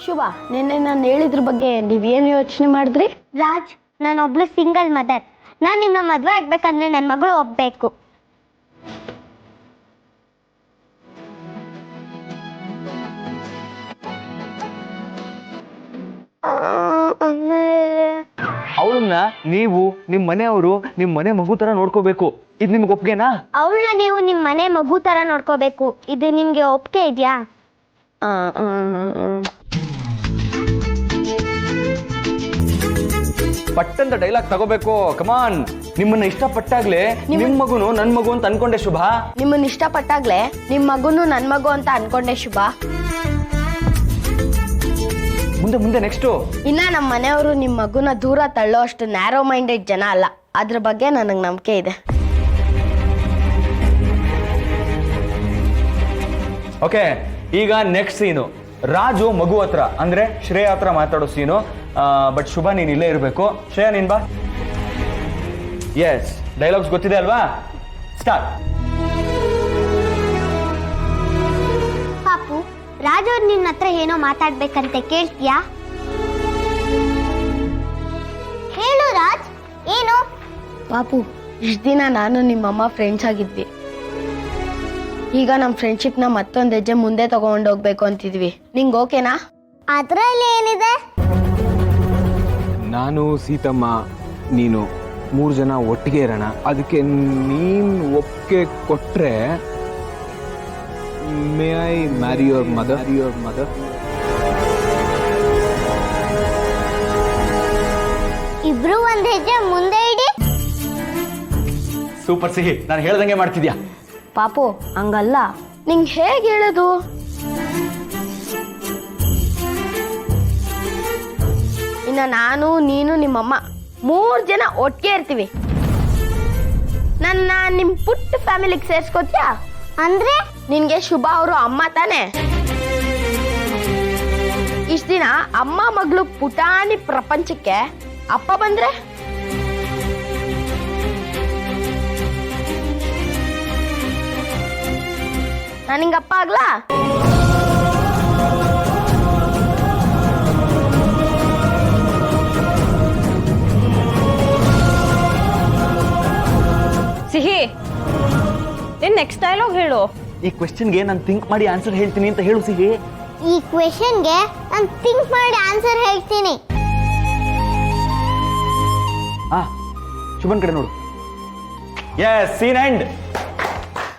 ಶುಭ, ನಿನ್ನೆ ನಾನು ಹೇಳಿದ್ರ ಬಗ್ಗೆ ನೀವೇನು ಯೋಚನೆ ಮಾಡಿದ್ರಿ? ರಾಜ್, ನಾನೊಬ್ಳು ಸಿಂಗಲ್ ಮದರ್. ನಾನು ನಿಮ್ಮ ಮದುವೆ ಆಗ್ಬೇಕಂದ್ರೆ ನನ್ನ ಮಗಳು ಒಪ್ಬೇಕು. ಅವಳನ್ನ ನೀವು ನಿಮ್ಮ ಮನೆಯವರು ನಿಮ್ಮ ಮನೆ ಮಗು ತರ ನೋಡ್ಕೋಬೇಕು. ಇದು ನಿಮ್ಗೆ ಒಪ್ಗೆನಾ? ಅವಳನ್ನ ನೀವು ನಿಮ್ಮ ಮನೆ ಮಗು ತರ ನೋಡ್ಕೋಬೇಕು. ಇದು ನಿಮ್ಗೆ ಒಪ್ಗೆ ಇದೆಯಾ? ಪಟ್ಟಂತ ಡೈಲಾಗ್ ತಗೋಬೇಕು. ಕಮಾನ್, ನಿಮ್ಮನ್ನ ಇಷ್ಟಪಟ್ಟಾಗ್ಲೇ ನಿಮ್ ಮಗುನು ನನ್ ಮಗು ಅಂತ ಅನ್ಕೊಂಡೆ ಶುಭ. ನಿಮ್ಮನ್ನ ಇಷ್ಟಪಟ್ಟಾಗ್ಲೇ ನಿಮ್ ಮಗುನು ನನ್ ಮಗು ಅಂತ ಅನ್ಕೊಂಡೆ ಶುಭ. ಮುಂದೆ ಮುಂದೆ ನೆಕ್ಸ್ಟ್. ಇನ್ನ ನಮ್ಮ ಮನೆಯವರು ನಿಮ್ ಮಗುನ ದೂರ ತಳ್ಳೋ ಅಷ್ಟು ನ್ಯಾರೋ ಮೈಂಡೆಡ್ ಜನ ಅಲ್ಲ. ಅದ್ರ ಬಗ್ಗೆ ನನಗೆ ನಂಬಿಕೆ ಇದೆ. ಓಕೆ, ಈಗ ನೆಕ್ಸ್ಟ್ ಸೀನು ರಾಜು ಮಗು ಹತ್ರ ಅಂದ್ರೆ ಶ್ರೇಯ ಹತ್ರ ಮಾತಾಡೋ ಸೀನು. ಬಟ್ ಶುಭ ನೀನ್ ಇಲ್ಲೇ ಇರ್ಬೇಕು. ಶ್ರೇಯ ನೀನ್ ಬಾ. ಎಸ್, ಡೈಲಾಗ್ಸ್ ಗೊತ್ತಿದೆ ಅಲ್ವಾ? ಸ್ಟಾರ್ಟ್. ಪಾಪು, ರಾಜ್ ಅವ್ರು ನಿನ್ನ ಹತ್ರ ಏನೋ ಮಾತಾಡ್ಬೇಕಂತೆ, ಕೇಳ್ತೀಯಾ? ಹೇಳು ರಾಜ್, ಏನು? ಪಾಪು, ಇಷ್ಟ ದಿನ ನಾನು ನಿಮ್ಮಮ್ಮ ಫ್ರೆಂಡ್ಸ್ ಆಗಿದ್ವಿ. ಈಗ ನಮ್ಮ ಫ್ರೆಂಡ್ಶಿಪ್ನ ಮತ್ತೊಂದು ಹೆಜ್ಜೆ ಮುಂದೆ ತಗೊಂಡೋಗ್ಬೇಕು ಅಂತಿದ್ವಿ. ನಿಂಗೆ ಓಕೆನಾ? ಅದ್ರಲ್ಲಿ ಏನಿದೆ? ನಾನು, ಸೀತಮ್ಮ, ನೀನು 3 ಜನ ಒಟ್ಟಿಗೆ ಇರೋಣ. ಅದಕ್ಕೆ ನೀನ್ ಒಪ್ಪಿಗೆ ಕೊಟ್ರೆ may I marry your mother? ಇಬ್ರು ಒಂದ್ ಹೆಜ್ಜೆ ಮುಂದೆ ಇಡಿ. ಸೂಪರ್ ಸಿಹಿ, ನಾನು ಹೇಳ್ದಂಗೆ ಮಾಡ್ತಿದ್ಯಾ? ಪಾಪು, ಹಂಗಲ್ಲ. ನಿಂಗೆ ಹೇಗೆ ಹೇಳೋದು? ಇನ್ನು ನಾನು, ನೀನು, ನಿಮ್ಮಮ್ಮ 3 ಜನ ಒಟ್ಟಿಗೆ ಇರ್ತೀವಿ. ನನ್ನ ನಿಮ್ಮ ಪುಟ್ಟ ಫ್ಯಾಮಿಲಿಗೆ ಸೇರ್ಸ್ಕೊತ್ಯಾ? ಅಂದ್ರೆ ನಿನ್ಗೆ ಶುಭ ಅವರು ಅಮ್ಮ ತಾನೆ? ಇಷ್ಟ ದಿನ ಅಮ್ಮ ಮಗಳು ಪುಟಾಣಿ ಪ್ರಪಂಚಕ್ಕೆ ಅಪ್ಪ ಬಂದ್ರೆ ನಾನು ಹಿಂಗಪ್ಪ ಆಗ್ಲಾ? ಸಿಹಿ, ನೀನ್ ನೆಕ್ಸ್ಟ್ ಡೈಲಾಗ್ ಹೇಳು. ಈ ಕ್ವೆಶ್ಚನ್ಗೆ ನಾನು ಥಿಂಕ್ ಮಾಡಿ ಆನ್ಸರ್ ಹೇಳ್ತೀನಿ ಅಂತ ಹೇಳು ಸಿಹಿ. ಈ ಕ್ವೆಶ್ಚನ್ಗೆ ನಾನು ಥಿಂಕ್ ಮಾಡಿ ಆನ್ಸರ್ ಹೇಳ್ತೀನಿ. ಶುಭನ್ ಕಡೆ ನೋಡು. Yes, scene end.